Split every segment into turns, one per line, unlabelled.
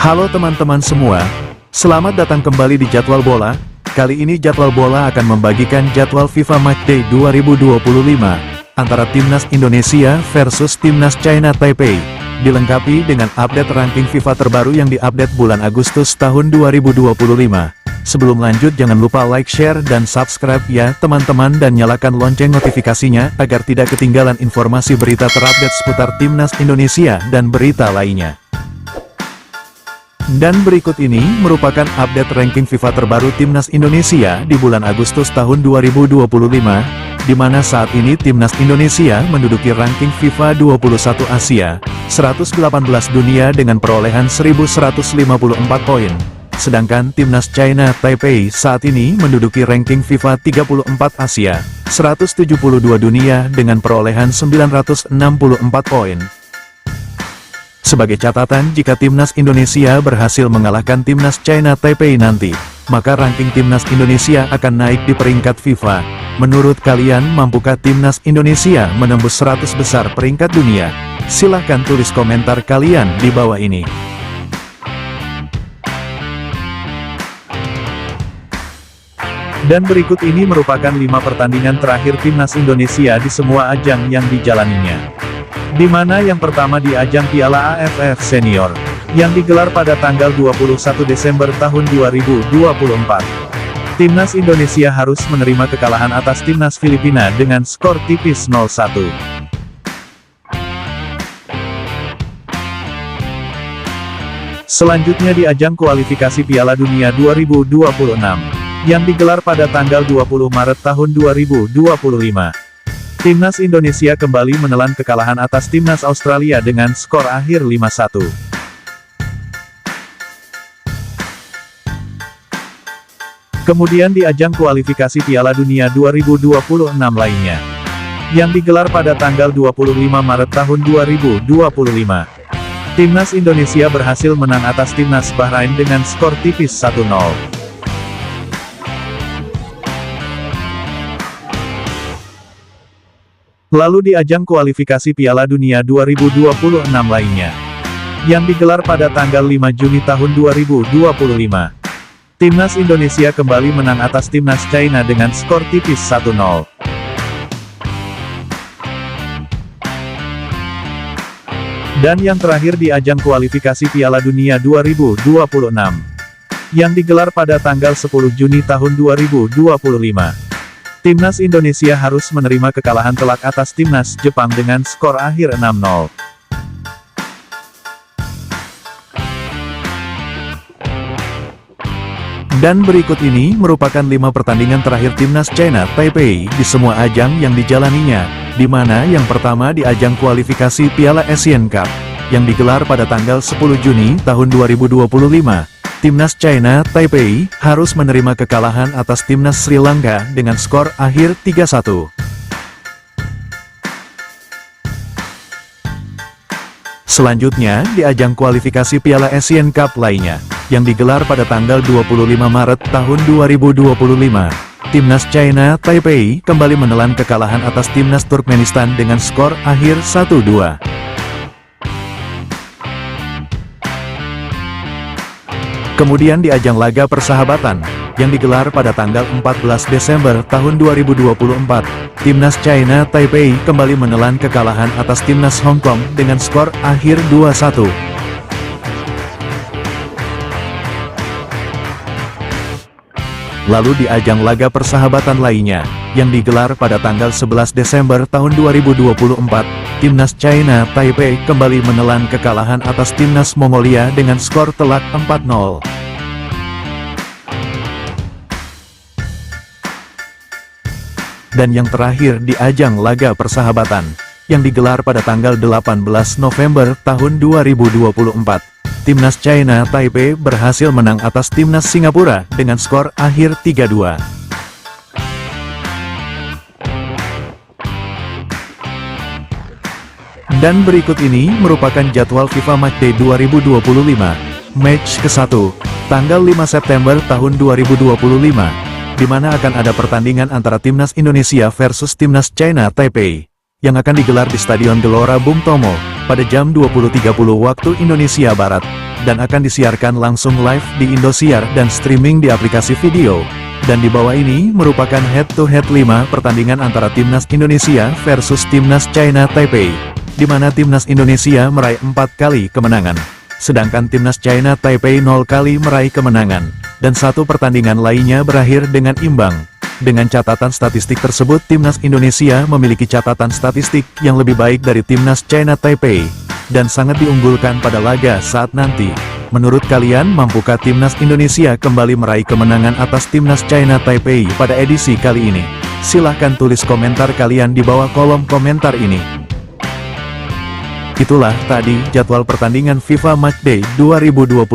Halo teman-teman semua, selamat datang kembali di Jadwal Bola. Kali ini Jadwal Bola akan membagikan jadwal FIFA Matchday 2025 antara Timnas Indonesia versus Timnas China Taipei, dilengkapi dengan update ranking FIFA terbaru yang diupdate bulan Agustus tahun 2025. Sebelum lanjut jangan lupa like, share, dan subscribe ya teman-teman, dan nyalakan lonceng notifikasinya agar tidak ketinggalan informasi berita terupdate seputar Timnas Indonesia dan berita lainnya. Dan berikut ini merupakan update ranking FIFA terbaru Timnas Indonesia di bulan Agustus tahun 2025, di mana saat ini Timnas Indonesia menduduki ranking FIFA 21 Asia, 118 dunia dengan perolehan 1154 poin. Sedangkan Timnas China Taipei saat ini menduduki ranking FIFA 34 Asia, 172 dunia dengan perolehan 964 poin. Sebagai catatan, jika Timnas Indonesia berhasil mengalahkan Timnas China Taipei nanti, maka ranking Timnas Indonesia akan naik di peringkat FIFA. Menurut kalian, mampukah Timnas Indonesia menembus 100 besar peringkat dunia? Silahkan tulis komentar kalian di bawah ini. Dan berikut ini merupakan 5 pertandingan terakhir Timnas Indonesia di semua ajang yang dijalaninya. Di mana yang pertama di ajang Piala AFF Senior, yang digelar pada tanggal 21 Desember tahun 2024. Timnas Indonesia harus menerima kekalahan atas Timnas Filipina dengan skor tipis 0-1. Selanjutnya di ajang kualifikasi Piala Dunia 2026, yang digelar pada tanggal 20 Maret tahun 2025. Timnas Indonesia kembali menelan kekalahan atas Timnas Australia dengan skor akhir 5-1. Kemudian di ajang kualifikasi Piala Dunia 2026 lainnya, yang digelar pada tanggal 25 Maret tahun 2025. Timnas Indonesia berhasil menang atas Timnas Bahrain dengan skor tipis 1-0. Lalu di ajang kualifikasi Piala Dunia 2026 lainnya, yang digelar pada tanggal 5 Juni tahun 2025. Timnas Indonesia kembali menang atas Timnas China dengan skor tipis 1-0. Dan yang terakhir di ajang kualifikasi Piala Dunia 2026, yang digelar pada tanggal 10 Juni tahun 2025. Timnas Indonesia harus menerima kekalahan telak atas Timnas Jepang dengan skor akhir 6-0. Dan berikut ini merupakan 5 pertandingan terakhir Timnas China Taipei di semua ajang yang dijalaninya, di mana yang pertama di ajang kualifikasi Piala Asian Cup, yang digelar pada tanggal 10 Juni tahun 2025. Timnas China Taipei harus menerima kekalahan atas Timnas Sri Lanka dengan skor akhir 3-1. Selanjutnya, di ajang kualifikasi Piala Asian Cup lainnya, yang digelar pada tanggal 25 Maret tahun 2025, Timnas China Taipei kembali menelan kekalahan atas Timnas Turkmenistan dengan skor akhir 1-2. Kemudian di ajang laga persahabatan, yang digelar pada tanggal 14 Desember tahun 2024, Timnas China Taipei kembali menelan kekalahan atas Timnas Hong Kong dengan skor akhir 2-1. Lalu di ajang laga persahabatan lainnya, yang digelar pada tanggal 11 Desember tahun 2024, Timnas China Taipei kembali menelan kekalahan atas Timnas Mongolia dengan skor telak 4-0. Dan yang terakhir di ajang laga persahabatan, yang digelar pada tanggal 18 November tahun 2024, Timnas China Taipei berhasil menang atas Timnas Singapura dengan skor akhir 3-2. Dan berikut ini merupakan jadwal FIFA Matchday 2025, match ke-1, tanggal 5 September tahun 2025, di mana akan ada pertandingan antara Timnas Indonesia versus Timnas China Taipei, yang akan digelar di Stadion Gelora Bung Tomo, pada jam 20.30 waktu Indonesia Barat, dan akan disiarkan langsung live di Indosiar dan streaming di aplikasi video. Dan di bawah ini merupakan head-to-head 5 pertandingan antara Timnas Indonesia versus Timnas China Taipei, di mana Timnas Indonesia meraih 4 kali kemenangan, sedangkan Timnas China Taipei 0 kali meraih kemenangan, dan 1 pertandingan lainnya berakhir dengan imbang. Dengan catatan statistik tersebut, Timnas Indonesia memiliki catatan statistik yang lebih baik dari Timnas China Taipei, dan sangat diunggulkan pada laga saat nanti. Menurut kalian, mampukah Timnas Indonesia kembali meraih kemenangan atas Timnas China Taipei pada edisi kali ini? Silahkan tulis komentar kalian di bawah kolom komentar ini. Itulah tadi jadwal pertandingan FIFA Matchday 2025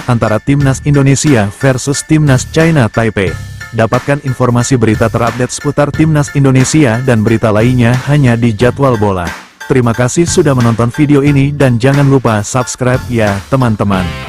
antara Timnas Indonesia versus Timnas China Taipei. Dapatkan informasi berita terupdate seputar Timnas Indonesia dan berita lainnya hanya di Jadwal Bola. Terima kasih sudah menonton video ini dan jangan lupa subscribe ya teman-teman.